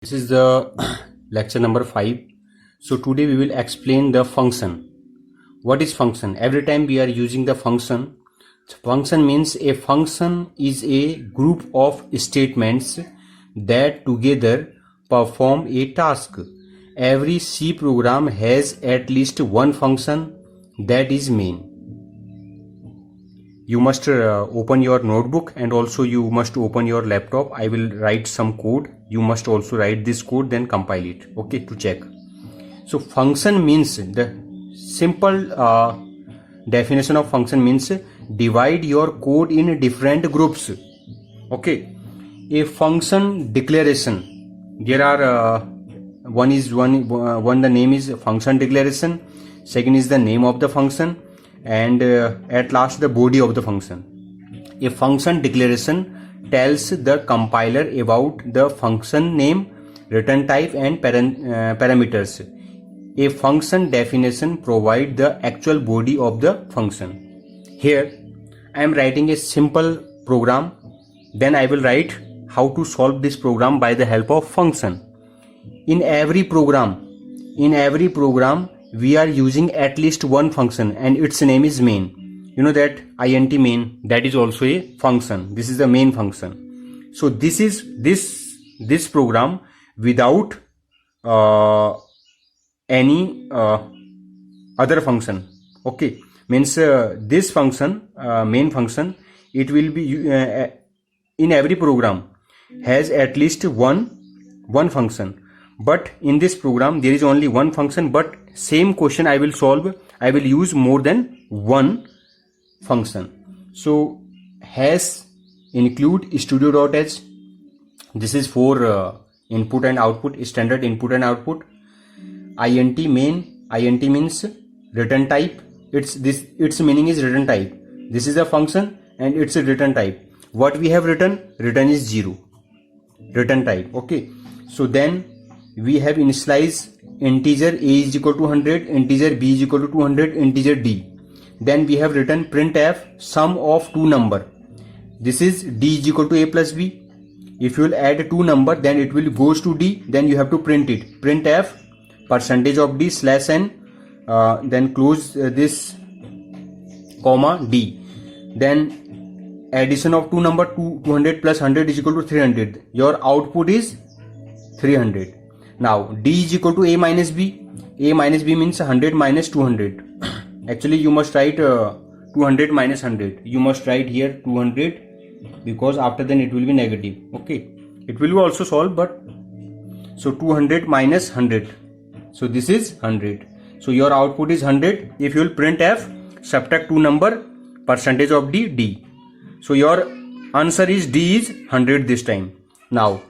This is the lecture number 5. So today we will explain the function. What is function? Every time we are using the function, function means a function is a group of statements that together perform a task. Every C program has at least one function that is main. You must open your notebook and also you must open your laptop. I will write some code. You must also write this code, then compile it, okay, to check. So function means, the simple definition of function means divide your code in different groups. Okay, a function declaration, there are one the name is function declaration, second is the name of the function, and at last the body of the function. A function declaration tells the compiler about the function name, return type and parameters. A function definition provides the actual body of the function. Here I am writing a simple program, then I will write how to solve this program by the help of function. In every program we are using at least one function and its name is main. You know that int main, that is also a function. This is the main function. So this is this program without any other function. Okay, means this function, main function, it will be in every program has at least one function. But in this program there is only one function, but same question I will solve, I will use more than one function. So has include studio.h, this is for input and output, standard input and output. Int main, int means return type, its meaning is return type. This is a function and it's a return type. What we have written is 0, return type. Okay, so then we have initialize integer a is equal to 100, integer b is equal to 200, integer d. Then we have written printf sum of two number. This is d is equal to a plus b. If you will add two number, then it will goes to d, then you have to print it. Printf percentage of d slash n, then close this comma d. Then addition of two number, 200 plus 100 is equal to 300. Your output is 300. Now d is equal to a minus b. A minus b means 100 minus 200. Actually you must write 200 minus 100. You must write here 200 because after then it will be negative. Okay, it will be also solved, but so 200 minus 100. So this is 100. So your output is 100. If you will print f, subtract two number, percentage of d. So your answer is d is 100 this time. Now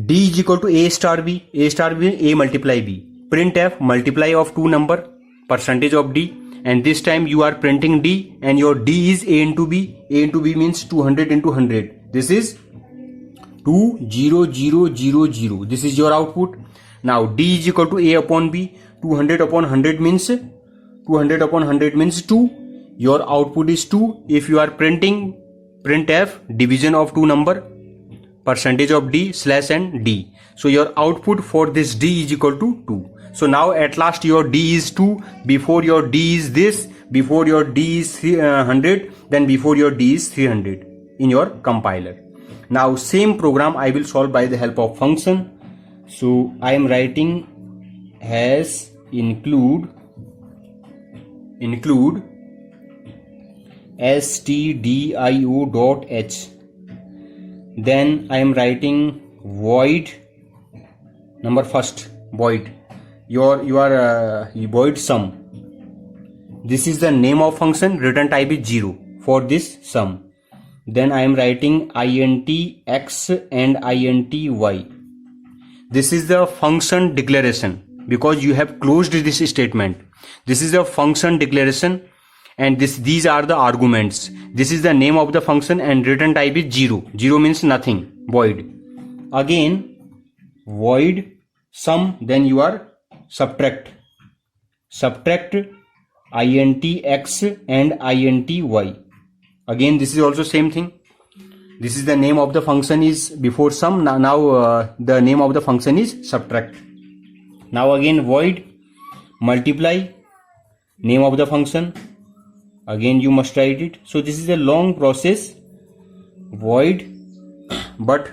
d is equal to a star b. A star b, a multiply b. Printf multiply of two number, percentage of d, and this time you are printing d and your d is a into b. A into b means 200 into 100. This is 20000. This is your output. Now d is equal to a upon b. 200 upon 100 means 2. Your output is 2. If you are printing printf division of two number, percentage of d slash n d. So your output for this d is equal to 2. So now at last your d is 2. Before your d is this, before your d is 100, then before your d is 300 in your compiler. Now same program I will solve by the help of function. So I am writing has include stdio.h. Then I am writing void number first, void void sum. This is the name of function, return type is 0 for this sum. Then I am writing int x and int y. This is the function declaration because you have closed this statement. This is the function declaration and these are the arguments. This is the name of the function and return type is 0. 0 means nothing, void. Again void sum, then you are subtract int x and int y. Again this is also same thing. This is the name of the function is before sum. Now the name of the function is subtract. Now again void multiply, name of the function, again you must write it. So this is a long process, void, but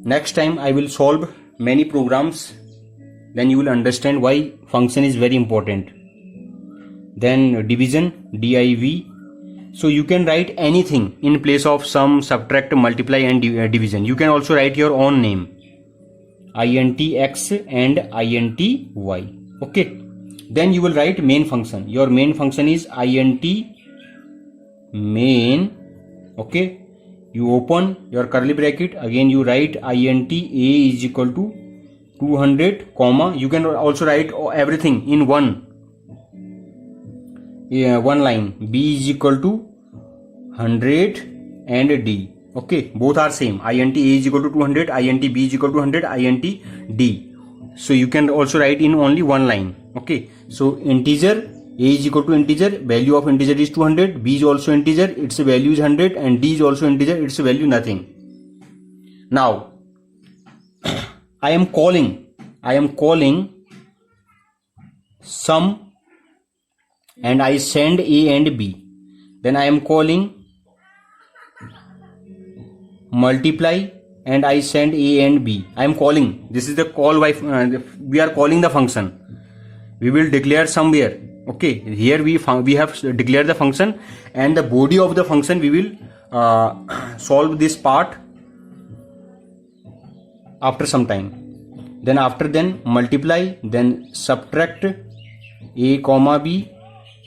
next time I will solve many programs, then you will understand why function is very important. Then division, div. So you can write anything in place of sum, subtract, multiply and division. You can also write your own name, int x and int y. Okay. Then you will write main function. Your main function is int main. Okay. You open your curly bracket. Again you write int a is equal to 200, comma. You can also write everything in one line. B is equal to 100 and D. Okay, both are same. int a is equal to 200, int b is equal to 100, int d. So you can also write in only one line. Okay, so integer a is equal to integer, value of integer is 200, b is also integer, its value is 100, and d is also integer, its value nothing. Now I am calling sum and I send a and b. Then I am calling multiply and I send a and b. I am calling. This is the call by we are calling the function. We will declare somewhere. Okay, here we have declared the function, and the body of the function we will solve this part after some time. Then after multiply, then subtract a comma b,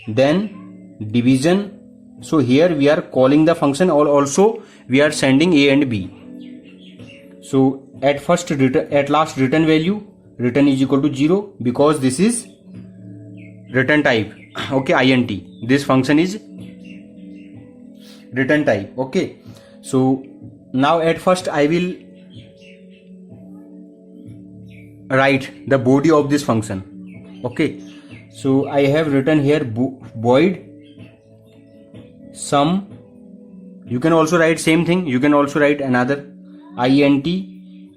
then division. So here we are calling the function, or also we are sending a and b. So at last return value, return is equal to 0, because this is return type. Okay, int, this function is return type. Okay, so now at first I will write the body of this function. Okay, so I have written here void sum. You can also write same thing. You can also write another int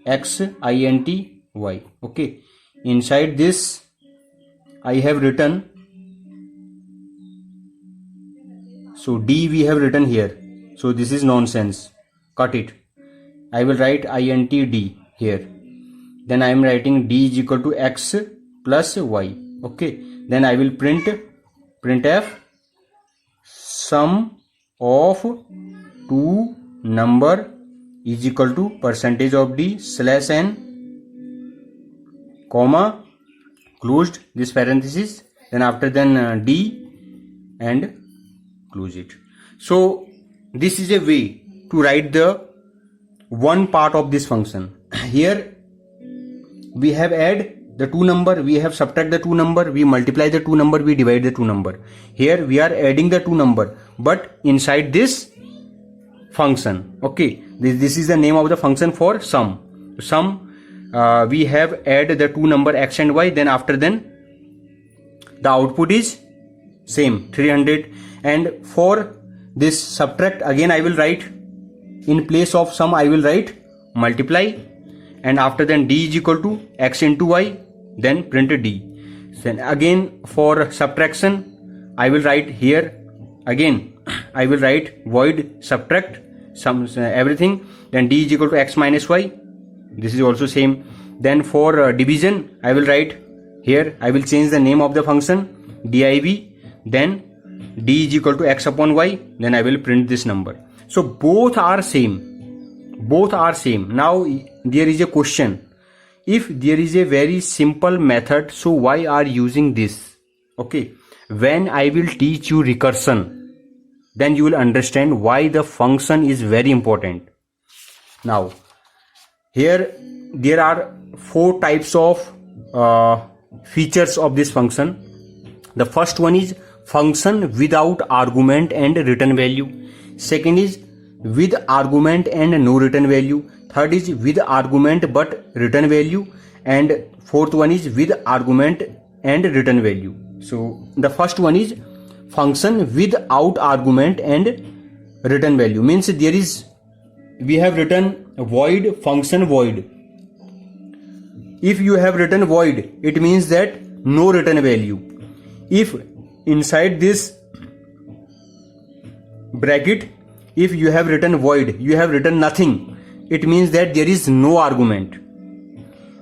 x, int y. Okay, inside this I have written, so d we have written here. So this is nonsense. Cut it. I will write int d here. Then I am writing d is equal to x plus y. Okay. Then I will printf sum of two number is equal to percentage of d slash n, comma, closed this parenthesis, then after d and close it. So this is a way to write the one part of this function. Here we have add the two number, we have subtract the two number, we multiply the two number, we divide the two number. Here we are adding the two number, but inside this function. Okay, this is the name of the function for sum. We have add the two number x and y, then after the output is same 300. And for this subtract, again I will write in place of sum, I will write multiply, and after then d is equal to x into y, then print d. Then again for subtraction I will write here, again I will write void subtract sum everything, then d is equal to x minus y. This is also same. Then for division I will write here, I will change the name of the function div, then d is equal to x upon y, then I will print this number. So both are same. Now there is a question, if there is a very simple method, so why are using this? Okay, when I will teach you recursion, then you will understand why the function is very important. Now here there are four types of features of this function. The first one is function without argument and return value. Second is with argument and no return value. Third is with argument but return value. And fourth one is with argument and return value. So the first one is function without argument and return value. Means there is, we have written void function void. If you have written void, it means that no return value. If inside this bracket, if you have written void, you have written nothing, it means that there is no argument.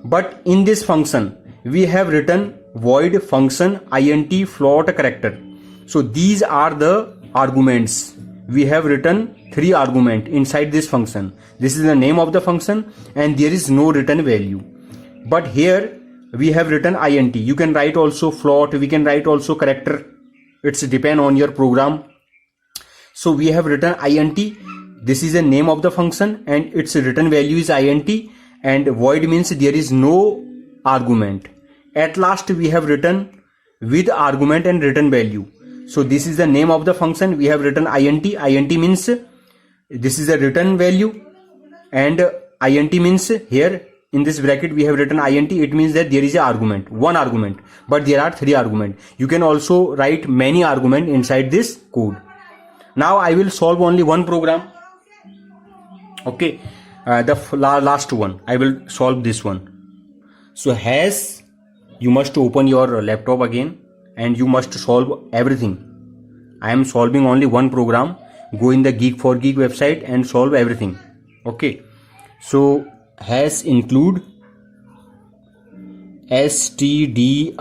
But in this function, we have written void function int float character. So these are the arguments. We have written 3 arguments inside this function. This is the name of the function and there is no return value. But here we have written int. You can write also float, we can write also character. It's depend on your program. So we have written int. This is the name of the function and its return value is int, and void means there is no argument. At last we have written with argument and return value. So this is the name of the function. We have written int. Int means this is the return value, and int means here in this bracket we have written int. It means that there is an argument, one argument, but there are 3 arguments. You can also write many arguments inside this code. Now I will solve only one program. Okay, the last one I will solve this one. So has, you must open your laptop again and you must solve everything. I am solving only one program. Go in the Geek4Geek website and solve everything. Okay, so has include stdio.h.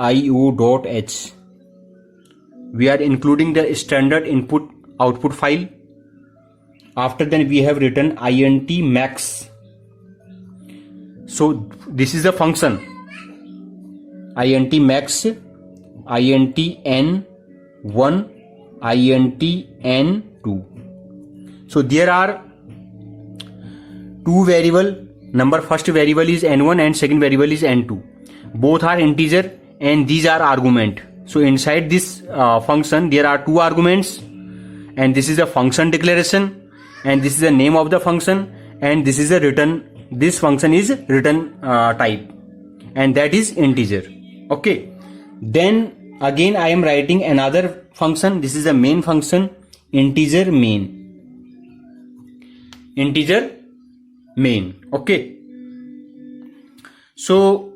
We are including the standard input output file. After that we have written int max. So this is the function int max, int n1, int n2. So there are 2 variable. Number first variable is n1 and second variable is n2. Both are integer and these are argument. So inside this function there are 2 arguments, and this is the function declaration, and this is the name of the function, and this is the return. This function is return type, and that is integer. Okay, then again I am writing another function. This is a main function, integer main. Integer main. Okay, so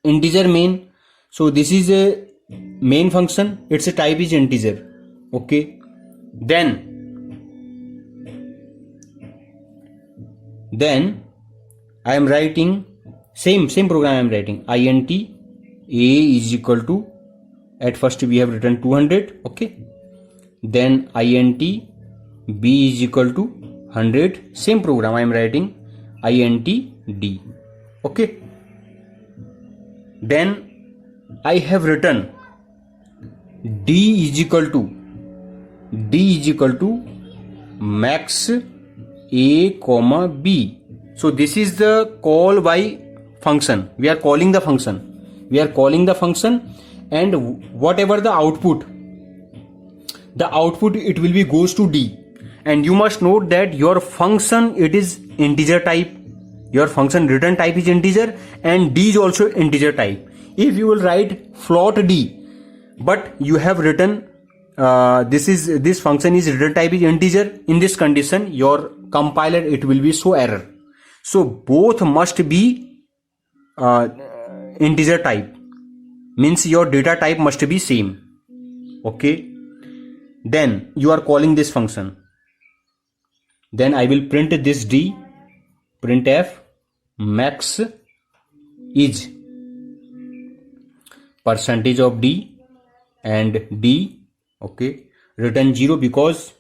integer main. So this is a main function. Its type is integer. Okay, then I am writing same program. I am writing int a is equal to, at first we have written 200. Okay, then int b is equal to 100. Same program I am writing int d. Okay, then I have written d is equal to max a comma b. So this is the call by function. We are calling the function. And whatever the output it will be goes to d. And you must note that your function, it is integer type. Your function return type is integer and d is also integer type. If you will write float d, but you have written this function is return type is integer, in this condition your compiler it will be show error. So both must be integer type, means your data type must be same. Okay, then you are calling this function. Then I will print this d, printf max is percentage of d and d. Okay, return 0 because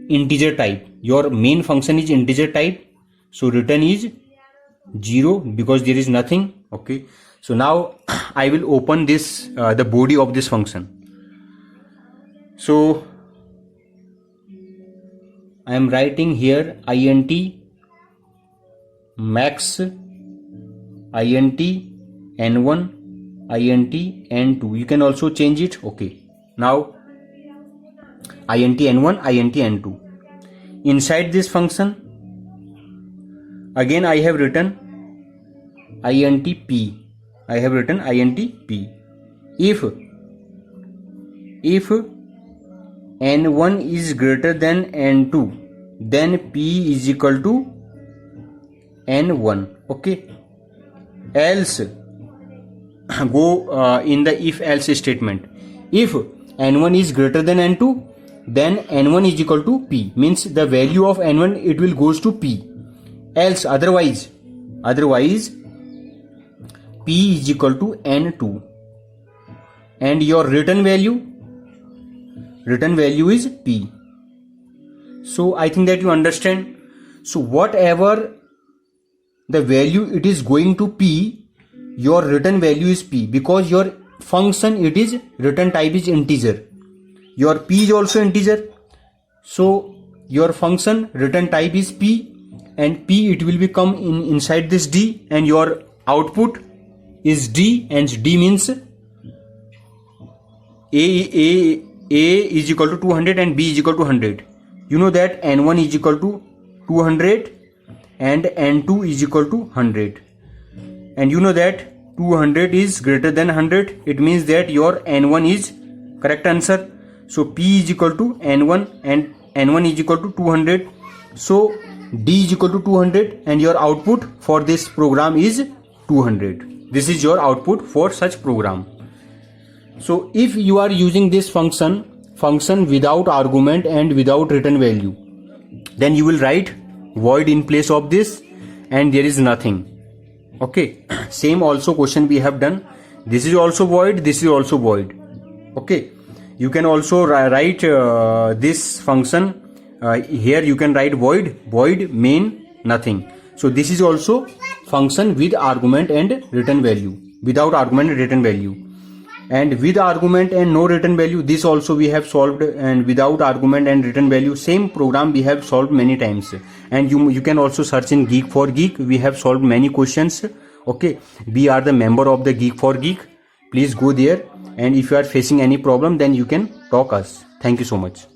integer type. Your main function is integer type, so return is 0 because there is nothing. Okay, so now I will open this the body of this function. So I am writing here int max, int n1, int n2. You can also change it. Okay, now int n1, int n2. Inside this function again I have written int p. If n1 is greater than n2, then p is equal to n1. Okay, else go in the if else statement. If n1 is greater than n2, then n1 is equal to p, means the value of n1 it will goes to p. Else otherwise p is equal to n2, and your return value is p. So I think that you understand. So whatever the value it is going to p, your return value is p, because your function it is return type is integer, your p is also integer, so your function return type is p, and p it will become inside this d, and your output is d, and d means a is equal to 200 and b is equal to 100. You know that n1 is equal to 200 and n2 is equal to 100, and you know that 200 is greater than 100. It means that your n1 is correct answer. So p is equal to n1 and n1 is equal to 200. So d is equal to 200, and your output for this program is 200. This is your output for such program. So if you are using this function without argument and without return value, then you will write void in place of this, and there is nothing. Okay, same also question we have done. This is also void, this is also void. Okay, you can also write this function here. You can write void main nothing. So this is also function with argument and return value, without argument and return value. And with argument and no return value, this also we have solved, and without argument and return value, same program we have solved many times. And you can also search in Geek for Geek, we have solved many questions. Okay, we are the member of the Geek for Geek. Please go there, and if you are facing any problem, then you can talk us. Thank you so much.